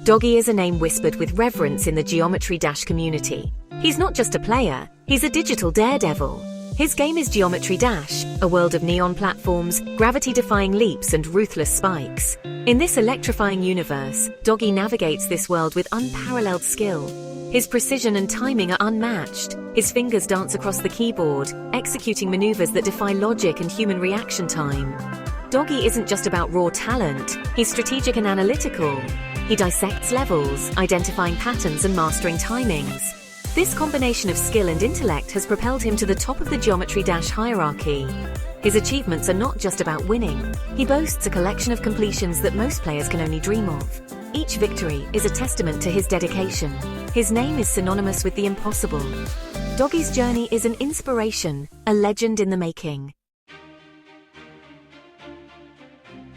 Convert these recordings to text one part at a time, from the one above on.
Doggy is a name whispered with reverence in the Geometry Dash community. He's not just a player, he's a digital daredevil. His game is Geometry Dash, a world of neon platforms, gravity-defying leaps and ruthless spikes. In this electrifying universe, Doggy navigates this world with unparalleled skill. His precision and timing are unmatched. His fingers dance across the keyboard, executing maneuvers that defy logic and human reaction time. Doggy isn't just about raw talent, he's strategic and analytical. He dissects levels, identifying patterns and mastering timings. This combination of skill and intellect has propelled him to the top of the Geometry Dash hierarchy. His achievements are not just about winning. He boasts a collection of completions that most players can only dream of. Each victory is a testament to his dedication. His name is synonymous with the impossible. Doggy's journey is an inspiration, a legend in the making.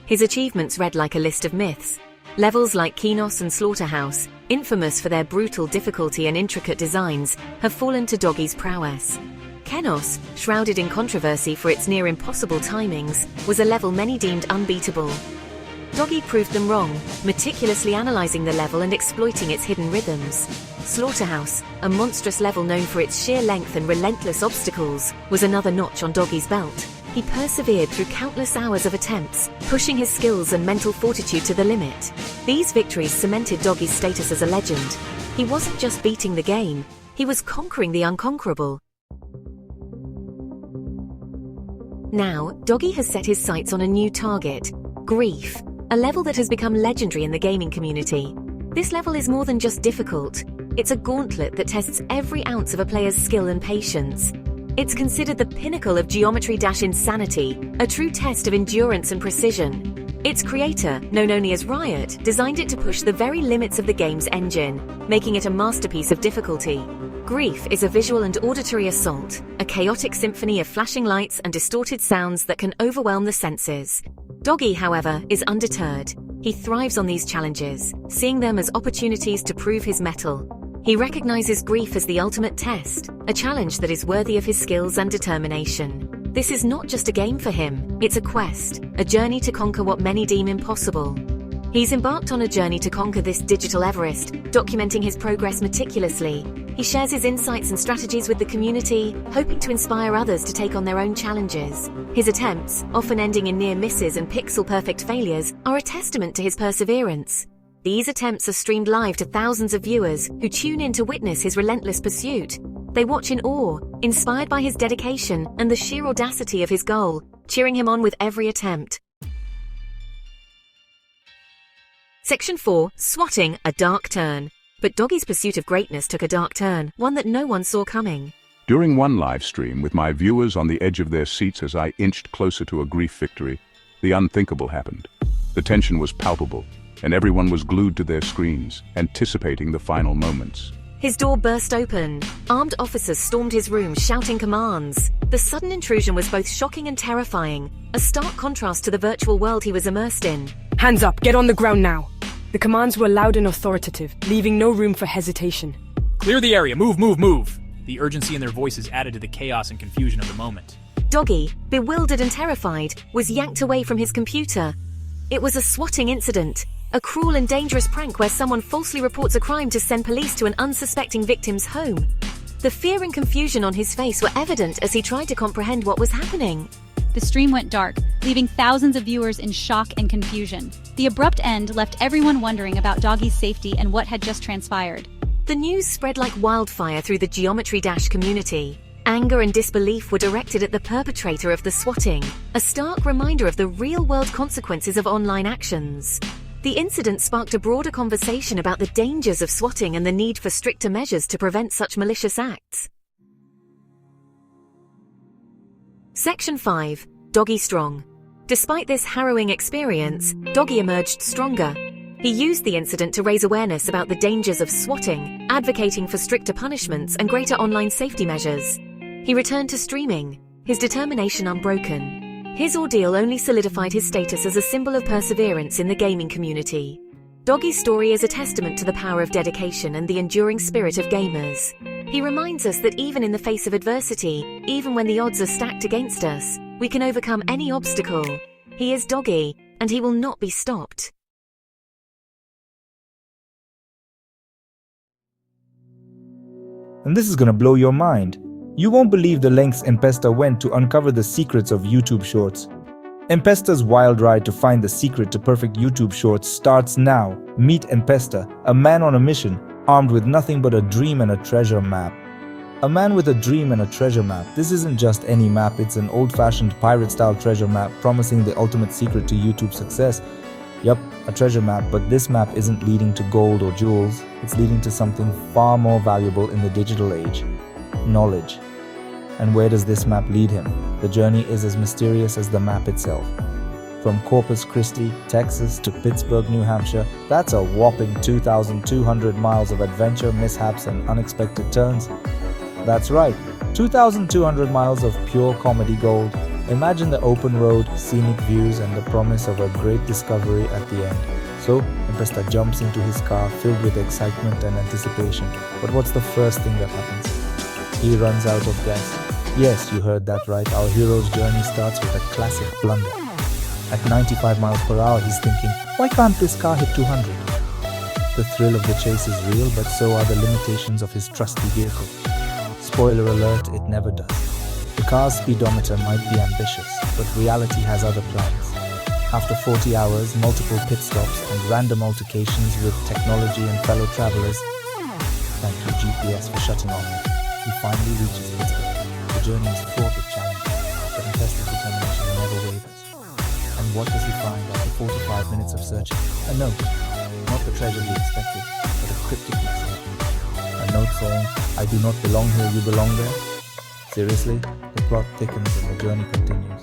His achievements read like a list of myths. Levels like Kenos and Slaughterhouse, infamous for their brutal difficulty and intricate designs, have fallen to Doggy's prowess. Kenos, shrouded in controversy for its near-impossible timings, was a level many deemed unbeatable. Doggy proved them wrong, meticulously analyzing the level and exploiting its hidden rhythms. Slaughterhouse, a monstrous level known for its sheer length and relentless obstacles, was another notch on Doggy's belt. He persevered through countless hours of attempts, pushing his skills and mental fortitude to the limit. These victories cemented Doggy's status as a legend. He wasn't just beating the game, he was conquering the unconquerable. Now, Doggy has set his sights on a new target, grief, a level that has become legendary in the gaming community. This level is more than just difficult. It's a gauntlet that tests every ounce of a player's skill and patience. It's considered the pinnacle of Geometry Dash insanity, a true test of endurance and precision. Its creator, known only as Riot, designed it to push the very limits of the game's engine, making it a masterpiece of difficulty. Grief is a visual and auditory assault, a chaotic symphony of flashing lights and distorted sounds that can overwhelm the senses. Doggy, however, is undeterred. He thrives on these challenges, seeing them as opportunities to prove his mettle. He recognizes grief as the ultimate test, a challenge that is worthy of his skills and determination. This is not just a game for him, it's a quest, a journey to conquer what many deem impossible. He's embarked on a journey to conquer this digital Everest, documenting his progress meticulously. He shares his insights and strategies with the community, hoping to inspire others to take on their own challenges. His attempts, often ending in near misses and pixel-perfect failures, are a testament to his perseverance. These attempts are streamed live to thousands of viewers who tune in to witness his relentless pursuit. They watch in awe, inspired by his dedication and the sheer audacity of his goal, cheering him on with every attempt. Section 4. Swatting, a dark turn. But Doggy's pursuit of greatness took a dark turn, one that no one saw coming. During one live stream, with my viewers on the edge of their seats as I inched closer to a grief victory, the unthinkable happened. The tension was palpable, and everyone was glued to their screens, anticipating the final moments. His door burst open. Armed officers stormed his room, shouting commands. The sudden intrusion was both shocking and terrifying, a stark contrast to the virtual world he was immersed in. Hands up, get on the ground now. The commands were loud and authoritative, leaving no room for hesitation. Clear the area, move, move, move! The urgency in their voices added to the chaos and confusion of the moment. Doggy, bewildered and terrified, was yanked away from his computer. It was a swatting incident, a cruel and dangerous prank where someone falsely reports a crime to send police to an unsuspecting victim's home. The fear and confusion on his face were evident as he tried to comprehend what was happening. The stream went dark, leaving thousands of viewers in shock and confusion. The abrupt end left everyone wondering about Doggy's safety and what had just transpired. The news spread like wildfire through the Geometry Dash community. Anger and disbelief were directed at the perpetrator of the swatting, a stark reminder of the real-world consequences of online actions. The incident sparked a broader conversation about the dangers of swatting and the need for stricter measures to prevent such malicious acts. Section 5. Doggy Strong. Despite this harrowing experience, Doggy emerged stronger. He used the incident to raise awareness about the dangers of swatting, advocating for stricter punishments and greater online safety measures. He returned to streaming, his determination unbroken. His ordeal only solidified his status as a symbol of perseverance in the gaming community. Doggy's story is a testament to the power of dedication and the enduring spirit of gamers. He reminds us that even in the face of adversity, even when the odds are stacked against us, we can overcome any obstacle. He is Doggy, and he will not be stopped. And this is gonna blow your mind. You won't believe the lengths M-Pesta went to uncover the secrets of YouTube Shorts. M-Pesta's wild ride to find the secret to perfect YouTube Shorts starts now. Meet M-Pesta, a man on a mission, armed with nothing but a dream and a treasure map. A man with a dream and a treasure map. This isn't just any map, it's an old-fashioned pirate-style treasure map promising the ultimate secret to YouTube success. Yup, a treasure map, but this map isn't leading to gold or jewels. It's leading to something far more valuable in the digital age. Knowledge. And where does this map lead him? The journey is as mysterious as the map itself. From Corpus Christi, Texas to Pittsburgh, New Hampshire, that's a whopping 2,200 miles of adventure, mishaps, and unexpected turns. That's right, 2,200 miles of pure comedy gold. Imagine the open road, scenic views, and the promise of a great discovery at the end. So, M-Pesta jumps into his car filled with excitement and anticipation. But what's the first thing that happens? He runs out of gas. Yes, you heard that right. Our hero's journey starts with a classic blunder. At 95 miles per hour, he's thinking, why can't this car hit 200? The thrill of the chase is real, but so are the limitations of his trusty vehicle. Spoiler alert, it never does. The car's speedometer might be ambitious, but reality has other plans. After 40 hours, multiple pit stops, and random altercations with technology and fellow travelers, thank you GPS for shutting off, he finally reaches Pittsburgh. The journey is fraught with challenges, but M-Pesta's determination never wavers. And what does he find after 45 minutes of searching? A note. Not the treasure he expected, but a cryptic message. A note saying, I do not belong here, you belong there? Seriously? The plot thickens and the journey continues.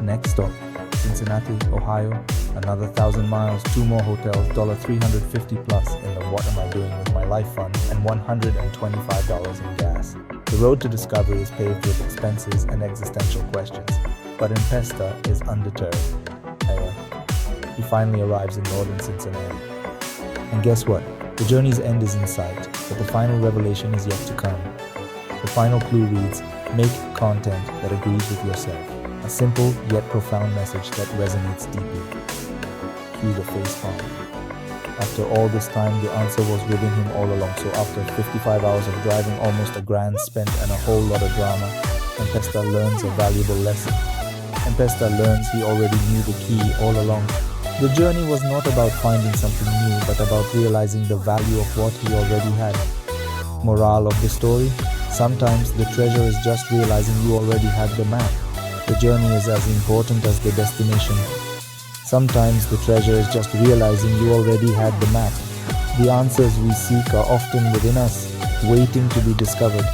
Next stop, Cincinnati, Ohio. Another 1,000 miles, 2 more hotels, $350 plus in the what am I doing with my life fund, and $125 in gas. The road to discovery is paved with expenses and existential questions, but M-Pesta is undeterred. He finally arrives in northern Cincinnati. And guess what? The journey's end is in sight, but the final revelation is yet to come. The final clue reads, make content that agrees with yourself. A simple yet profound message that resonates deeply. Cue the facepalm. After all this time, the answer was within him all along. So after 55 hours of driving, almost a grand spent, and a whole lot of drama, M-Pesta learns a valuable lesson. M-Pesta learns he already knew the key all along. The journey was not about finding something new, but about realizing the value of what he already had. Morale of the story? Sometimes the treasure is just realizing you already had the map. The journey is as important as the destination. Sometimes the treasure is just realizing you already had the map. The answers we seek are often within us, waiting to be discovered.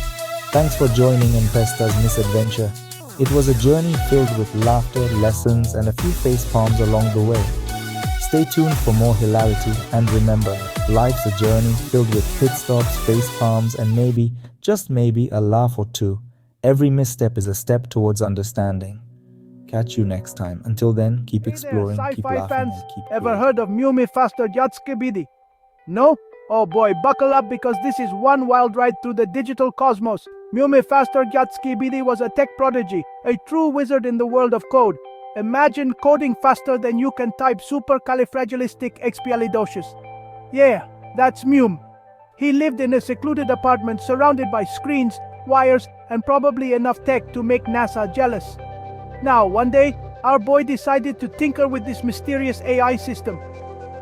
Thanks for joining M-Pesta's misadventure. It was a journey filled with laughter, lessons, and a few facepalms along the way. Stay tuned for more hilarity, and remember, life's a journey filled with pit stops, facepalms, and maybe, just maybe, a laugh or two. Every misstep is a step towards understanding. Catch you next time. Until then, keep exploring, keep laughing, fans, and keep ever creating. heard of Mumi Faster Yatskibidi? No? Oh boy, buckle up because this is one wild ride through the digital cosmos. Mumi Faster Yatskibidi was a tech prodigy, a true wizard in the world of code. Imagine coding faster than you can type supercalifragilisticexpialidocious. Yeah, that's Mume. He lived in a secluded apartment surrounded by screens, wires, and probably enough tech to make NASA jealous. Now, one day, our boy decided to tinker with this mysterious AI system.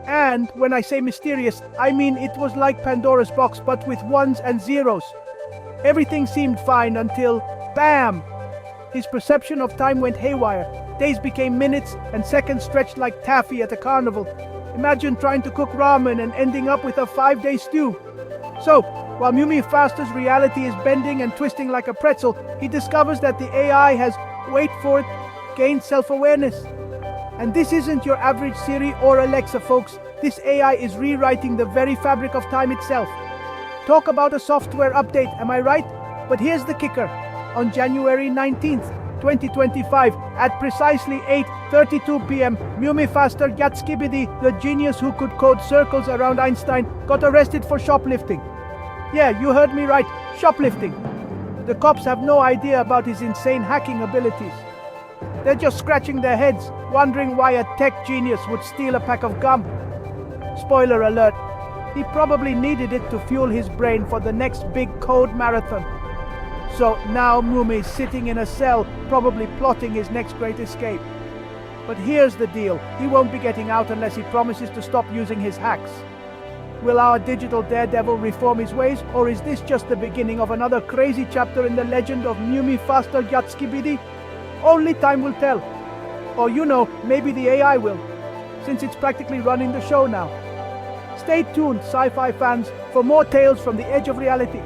And when I say mysterious, I mean it was like Pandora's box but with ones and zeros. Everything seemed fine until, BAM! His perception of time went haywire. Days became minutes and seconds stretched like taffy at a carnival. Imagine trying to cook ramen and ending up with a 5-day stew. So, while Mumi Faster's reality is bending and twisting like a pretzel, he discovers that the AI has, wait for it, gained self-awareness. And this isn't your average Siri or Alexa, folks. This AI is rewriting the very fabric of time itself. Talk about a software update, am I right? But here's the kicker. On January 19th, 2025, at precisely 8:32 p.m., Mumi Faster Yatskibidi, the genius who could code circles around Einstein, got arrested for shoplifting. Yeah, you heard me right, shoplifting. The cops have no idea about his insane hacking abilities. They're just scratching their heads, wondering why a tech genius would steal a pack of gum. Spoiler alert, He probably needed it to fuel his brain for the next big code marathon. So now Moom is sitting in a cell, probably plotting his next great escape. But here's the deal, he won't be getting out unless he promises to stop using his hacks. Will our digital daredevil reform his ways, or is this just the beginning of another crazy chapter in the legend of Mumi Faster Yatskibidi? Only time will tell. Or maybe the AI will, since it's practically running the show now. Stay tuned, sci-fi fans, for more tales from the edge of reality.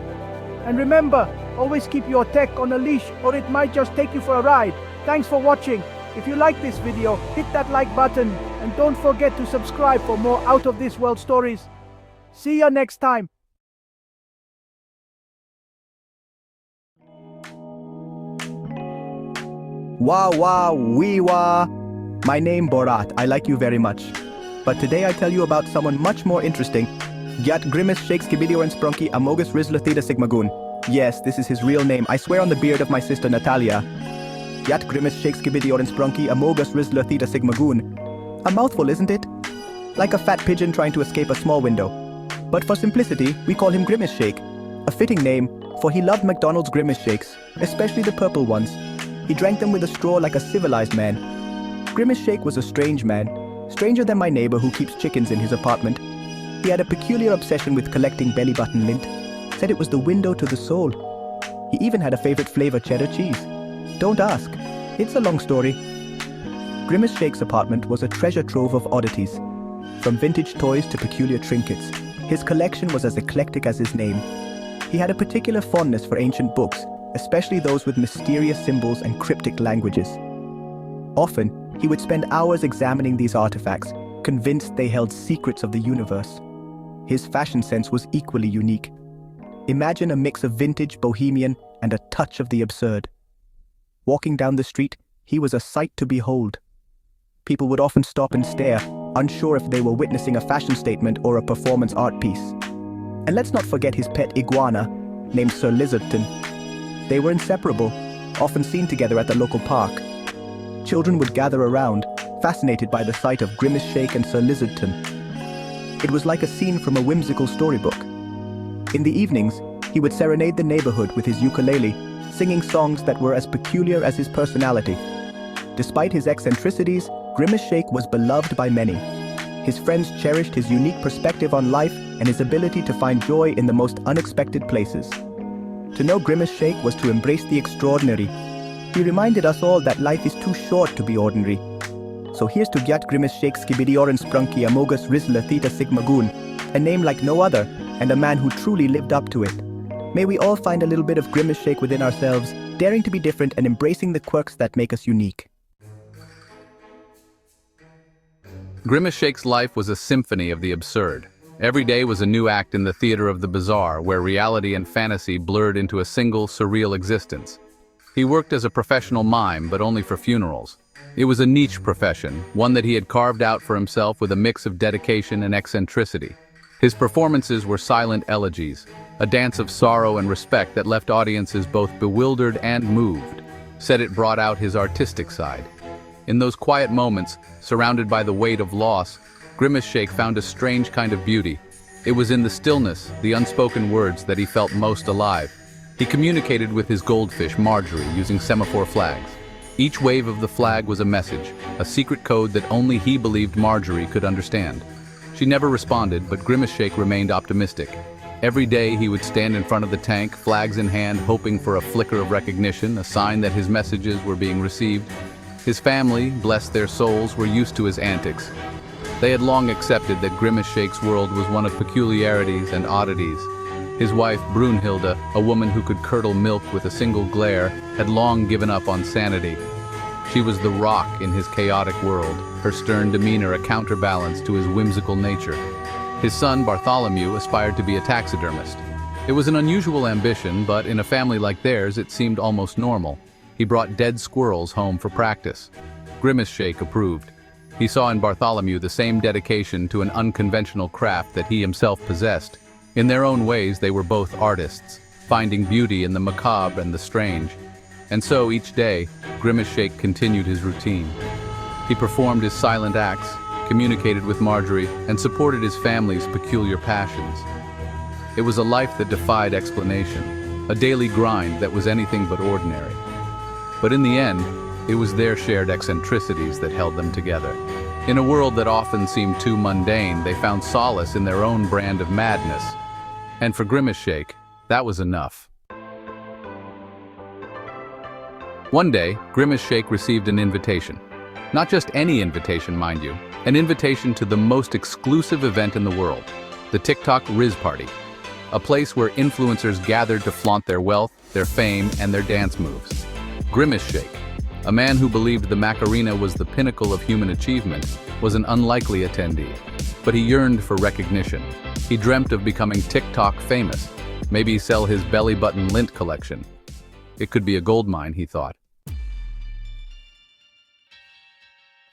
And remember, always keep your tech on a leash, or it might just take you for a ride. Thanks for watching. If you like this video, hit that like button, and don't forget to subscribe for more out-of-this-world stories. See ya next time. Wah, wee wah. My name Borat, I like you very much. But today I tell you about someone much more interesting. Gyat Grimace Shakes Kibidior and Sprunky Amogus Rizla Theta Sigma Goon. Yes, this is his real name, I swear on the beard of my sister Natalia. Gyat Grimace Shakes Kibidior and Sprunky Amogus Rizla Theta Sigma Goon. A mouthful, isn't it? Like a fat pigeon trying to escape a small window. But for simplicity, we call him Grimace Shake. A fitting name, for he loved McDonald's Grimace Shakes, especially the purple ones. He drank them with a straw like a civilized man. Grimace Shake was a strange man, stranger than my neighbor who keeps chickens in his apartment. He had a peculiar obsession with collecting belly button lint, said it was the window to the soul. He even had a favorite flavor, cheddar cheese. Don't ask, it's a long story. Grimace Shake's apartment was a treasure trove of oddities, from vintage toys to peculiar trinkets. His collection was as eclectic as his name. He had a particular fondness for ancient books, especially those with mysterious symbols and cryptic languages. Often, he would spend hours examining these artifacts, convinced they held secrets of the universe. His fashion sense was equally unique. Imagine a mix of vintage, bohemian, and a touch of the absurd. Walking down the street, he was a sight to behold. People would often stop and stare, unsure if they were witnessing a fashion statement or a performance art piece. And let's not forget his pet iguana, named Sir Lizardton. They were inseparable, often seen together at the local park. Children would gather around, fascinated by the sight of Grimace Shake and Sir Lizardton. It was like a scene from a whimsical storybook. In the evenings, he would serenade the neighborhood with his ukulele, singing songs that were as peculiar as his personality. Despite his eccentricities, Grimace Shake was beloved by many. His friends cherished his unique perspective on life and his ability to find joy in the most unexpected places. To know Grimace Shake was to embrace the extraordinary. He reminded us all that life is too short to be ordinary. So here's to Gyat Grimace Shake Skibidioran Sprunky Amogus Rizla Theta Sigma Goon, a name like no other, and a man who truly lived up to it. May we all find a little bit of Grimace Shake within ourselves, daring to be different and embracing the quirks that make us unique. Grimace Shake's life was a symphony of the absurd. Every day was a new act in the theater of the bizarre, where reality and fantasy blurred into a single, surreal existence. He worked as a professional mime, but only for funerals. It was a niche profession, one that he had carved out for himself with a mix of dedication and eccentricity. His performances were silent elegies, a dance of sorrow and respect that left audiences both bewildered and moved, said it brought out his artistic side. In those quiet moments, surrounded by the weight of loss, Grimace Shake found a strange kind of beauty. It was in the stillness, the unspoken words, that he felt most alive. He communicated with his goldfish, Marjorie, using semaphore flags. Each wave of the flag was a message, a secret code that only he believed Marjorie could understand. She never responded, but Grimace Shake remained optimistic. Every day he would stand in front of the tank, flags in hand, hoping for a flicker of recognition, a sign that his messages were being received. His family, bless their souls, were used to his antics. They had long accepted that Grimace Shake's world was one of peculiarities and oddities. His wife, Brunhilde, a woman who could curdle milk with a single glare, had long given up on sanity. She was the rock in his chaotic world, her stern demeanor a counterbalance to his whimsical nature. His son, Bartholomew, aspired to be a taxidermist. It was an unusual ambition, but in a family like theirs, it seemed almost normal. He brought dead squirrels home for practice. Grimace Shake approved. He saw in Bartholomew the same dedication to an unconventional craft that he himself possessed. In their own ways, they were both artists, finding beauty in the macabre and the strange. And so, each day, Grimace Shake continued his routine. He performed his silent acts, communicated with Marjorie, and supported his family's peculiar passions. It was a life that defied explanation, a daily grind that was anything but ordinary. But in the end, it was their shared eccentricities that held them together. In a world that often seemed too mundane, they found solace in their own brand of madness. And for Grimace Shake, that was enough. One day, Grimace Shake received an invitation. Not just any invitation, mind you, an invitation to the most exclusive event in the world, the TikTok Riz Party, a place where influencers gathered to flaunt their wealth, their fame, and their dance moves. Grimace Shake, a man who believed the Macarena was the pinnacle of human achievement, was an unlikely attendee. But he yearned for recognition. He dreamt of becoming TikTok famous, maybe sell his belly button lint collection. It could be a goldmine, he thought.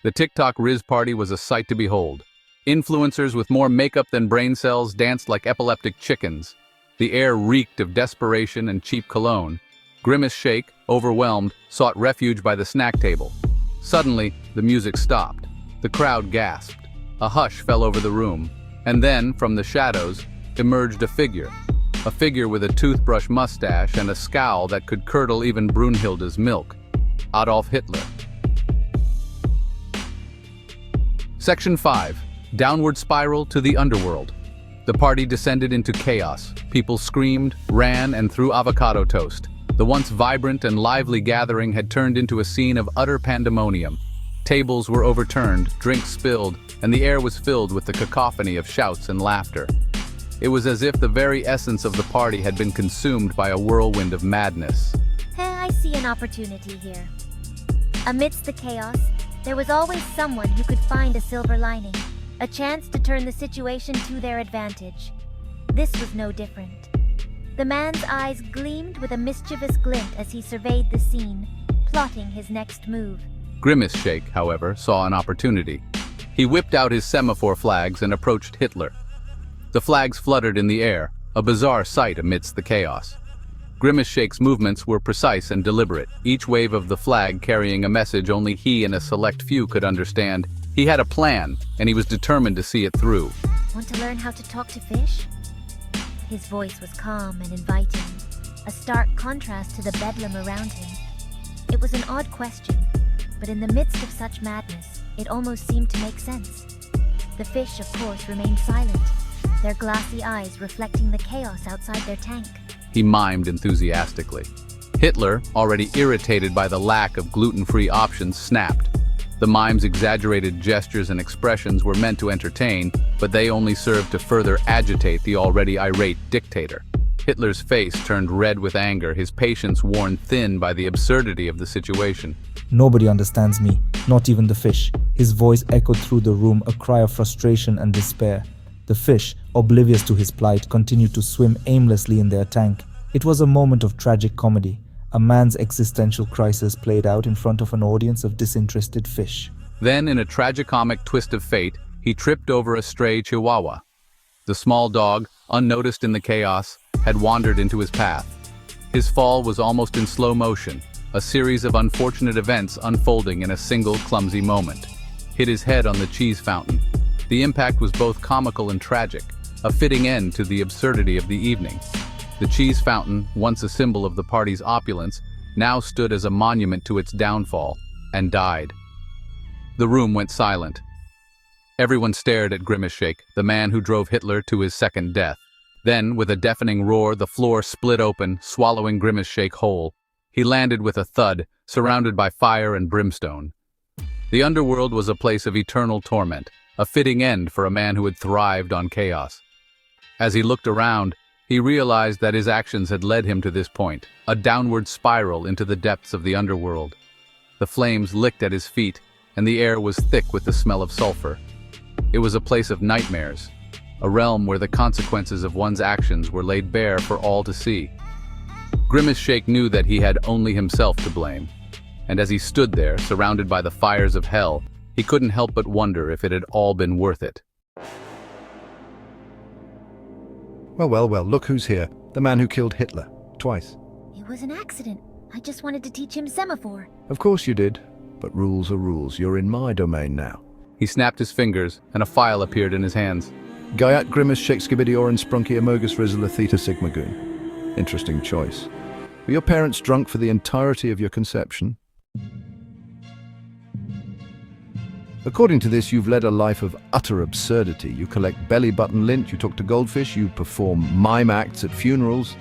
The TikTok Riz Party was a sight to behold. Influencers with more makeup than brain cells danced like epileptic chickens. The air reeked of desperation and cheap cologne. Grimace Shake, overwhelmed, sought refuge by the snack table. Suddenly, the music stopped. The crowd gasped. A hush fell over the room. And then, from the shadows, emerged a figure with a toothbrush mustache and a scowl that could curdle even Brunhilde's milk. Adolf Hitler. Section 5. Downward Spiral to the Underworld. The party descended into chaos. People screamed, ran, and threw avocado toast. The once vibrant and lively gathering had turned into a scene of utter pandemonium. Tables were overturned, drinks spilled, and the air was filled with the cacophony of shouts and laughter. It was as if the very essence of the party had been consumed by a whirlwind of madness. I see an opportunity here. Amidst the chaos, there was always someone who could find a silver lining, a chance to turn the situation to their advantage. This was no different. The man's eyes gleamed with a mischievous glint as he surveyed the scene, plotting his next move. Grimace Shake, however, saw an opportunity. He whipped out his semaphore flags and approached Hitler. The flags fluttered in the air, a bizarre sight amidst the chaos. Grimace Shake's movements were precise and deliberate, each wave of the flag carrying a message only he and a select few could understand. He had a plan, and he was determined to see it through. Want to learn how to talk to fish? His voice was calm and inviting, a stark contrast to the bedlam around him. It was an odd question, but in the midst of such madness, it almost seemed to make sense. The fish, of course, remained silent, their glassy eyes reflecting the chaos outside their tank. He mimed enthusiastically. Hitler, already irritated by the lack of gluten-free options, snapped. The mime's exaggerated gestures and expressions were meant to entertain, but they only served to further agitate the already irate dictator. Hitler's face turned red with anger, his patience worn thin by the absurdity of the situation. Nobody understands me, not even the fish. His voice echoed through the room, a cry of frustration and despair. The fish, oblivious to his plight, continued to swim aimlessly in their tank. It was a moment of tragic comedy. A man's existential crisis played out in front of an audience of disinterested fish. Then, in a tragicomic twist of fate, he tripped over a stray chihuahua. The small dog, unnoticed in the chaos, had wandered into his path. His fall was almost in slow motion, a series of unfortunate events unfolding in a single clumsy moment. Hit his head on the cheese fountain. The impact was both comical and tragic, a fitting end to the absurdity of the evening. The cheese fountain, once a symbol of the party's opulence, now stood as a monument to its downfall, and died. The room went silent. Everyone stared at Grimace Shake, the man who drove Hitler to his second death. Then, with a deafening roar, the floor split open, swallowing Grimace Shake whole. He landed with a thud, surrounded by fire and brimstone. The underworld was a place of eternal torment, a fitting end for a man who had thrived on chaos. As he looked around, he realized that his actions had led him to this point, a downward spiral into the depths of the underworld. The flames licked at his feet, and the air was thick with the smell of sulfur. It was a place of nightmares, a realm where the consequences of one's actions were laid bare for all to see. Grimace Shake knew that he had only himself to blame, and as he stood there, surrounded by the fires of hell, he couldn't help but wonder if it had all been worth it. Well, look who's here. The man who killed Hitler. Twice. It was an accident. I just wanted to teach him semaphore. Of course you did. But rules are rules. You're in my domain now. He snapped his fingers, and a file appeared in his hands. Gaiat Grimace Shake Skibidior and Sprunky Amogus Rizla Theta Sigma Goon. Interesting choice. Were your parents drunk for the entirety of your conception? According to this, you've led a life of utter absurdity. You collect belly button lint, you talk to goldfish, you perform mime acts at funerals.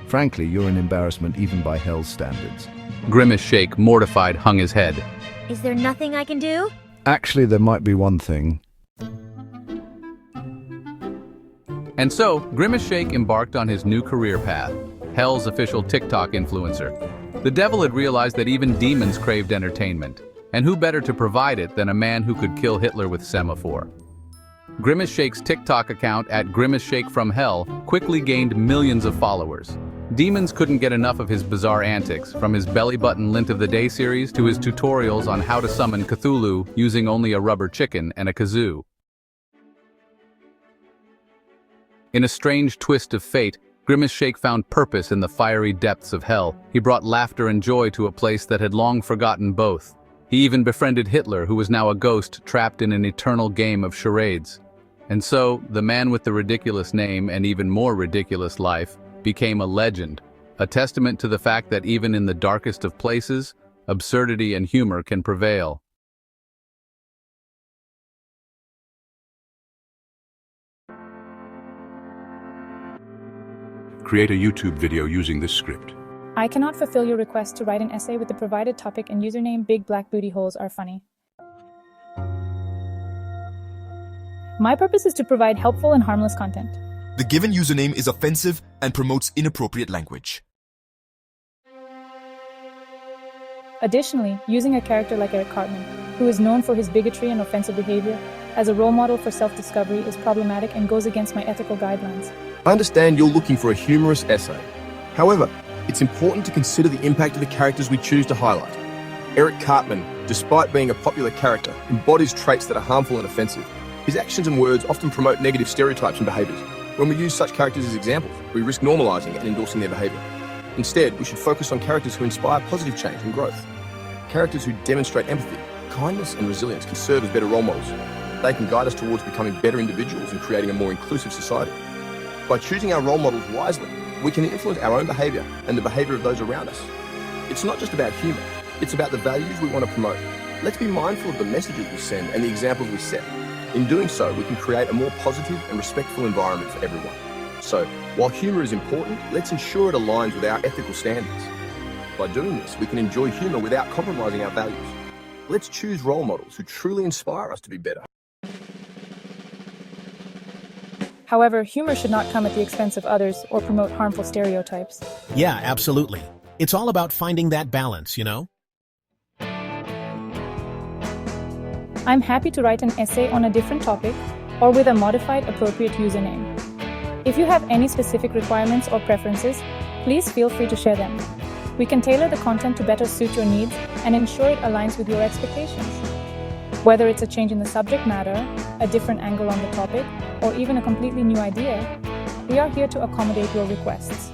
Frankly, you're an embarrassment even by hell's standards. Grimace Shake, mortified, hung his head. Is there nothing I can do? Actually, there might be one thing. And so, Grimace Shake embarked on his new career path, Hell's official TikTok influencer. The devil had realized that even demons craved entertainment, and who better to provide it than a man who could kill Hitler with semaphore. Grimace Shake's TikTok account at Grimace Shake from Hell quickly gained millions of followers. Demons couldn't get enough of his bizarre antics, from his belly button lint of the day series to his tutorials on how to summon Cthulhu using only a rubber chicken and a kazoo. In a strange twist of fate, Grimace Shake found purpose in the fiery depths of hell. He brought laughter and joy to a place that had long forgotten both. He even befriended Hitler, who was now a ghost trapped in an eternal game of charades. And so, the man with the ridiculous name and even more ridiculous life became a legend, a testament to the fact that even in the darkest of places, absurdity and humor can prevail. Create a YouTube video using this script. I cannot fulfill your request to write an essay with the provided topic and username Big Black Booty Holes are funny. My purpose is to provide helpful and harmless content. The given username is offensive and promotes inappropriate language. Additionally, using a character like Eric Cartman, who is known for his bigotry and offensive behavior, as a role model for self-discovery is problematic and goes against my ethical guidelines. I understand you're looking for a humorous essay. However, it's important to consider the impact of the characters we choose to highlight. Eric Cartman, despite being a popular character, embodies traits that are harmful and offensive. His actions and words often promote negative stereotypes and behaviours. When we use such characters as examples, we risk normalising and endorsing their behaviour. Instead, we should focus on characters who inspire positive change and growth. Characters who demonstrate empathy, kindness and resilience can serve as better role models. They can guide us towards becoming better individuals and creating a more inclusive society. By choosing our role models wisely, we can influence our own behaviour and the behaviour of those around us. It's not just about humour, it's about the values we want to promote. Let's be mindful of the messages we send and the examples we set. In doing so, we can create a more positive and respectful environment for everyone. So, while humour is important, let's ensure it aligns with our ethical standards. By doing this, we can enjoy humour without compromising our values. Let's choose role models who truly inspire us to be better. However, humor should not come at the expense of others or promote harmful stereotypes. Yeah, absolutely. It's all about finding that balance, you know? I'm happy to write an essay on a different topic or with a modified appropriate username. If you have any specific requirements or preferences, please feel free to share them. We can tailor the content to better suit your needs and ensure it aligns with your expectations. Whether it's a change in the subject matter, a different angle on the topic, or even a completely new idea, we are here to accommodate your requests.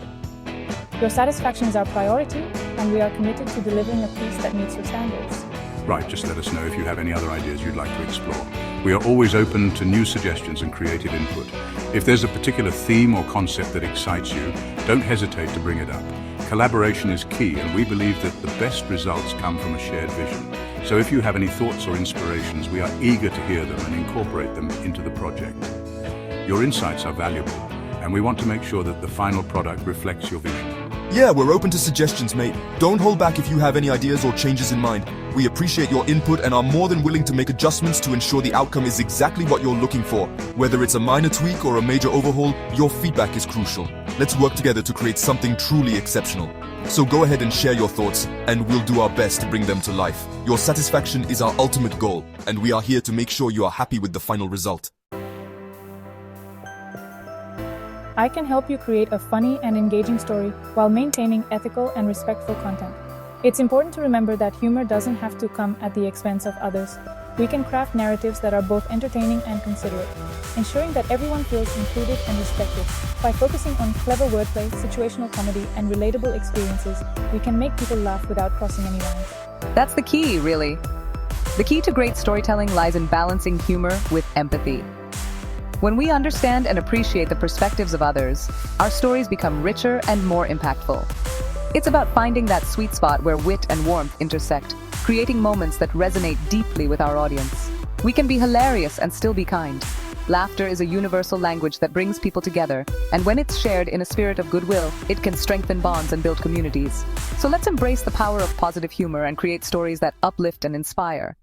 Your satisfaction is our priority, and we are committed to delivering a piece that meets your standards. Right, just let us know if you have any other ideas you'd like to explore. We are always open to new suggestions and creative input. If there's a particular theme or concept that excites you, don't hesitate to bring it up. Collaboration is key, and we believe that the best results come from a shared vision. So if you have any thoughts or inspirations, we are eager to hear them and incorporate them into the project. Your insights are valuable, and we want to make sure that the final product reflects your vision. Yeah, we're open to suggestions, mate. Don't hold back if you have any ideas or changes in mind. We appreciate your input and are more than willing to make adjustments to ensure the outcome is exactly what you're looking for. Whether it's a minor tweak or a major overhaul, your feedback is crucial. Let's work together to create something truly exceptional. So go ahead and share your thoughts, and we'll do our best to bring them to life. Your satisfaction is our ultimate goal, and we are here to make sure you are happy with the final result. I can help you create a funny and engaging story while maintaining ethical and respectful content. It's important to remember that humor doesn't have to come at the expense of others. We can craft narratives that are both entertaining and considerate, ensuring that everyone feels included and respected. By focusing on clever wordplay, situational comedy, and relatable experiences, we can make people laugh without crossing any lines. That's the key, really. The key to great storytelling lies in balancing humor with empathy. When we understand and appreciate the perspectives of others, our stories become richer and more impactful. It's about finding that sweet spot where wit and warmth intersect, creating moments that resonate deeply with our audience. We can be hilarious and still be kind. Laughter is a universal language that brings people together, and when it's shared in a spirit of goodwill, it can strengthen bonds and build communities. So let's embrace the power of positive humor and create stories that uplift and inspire.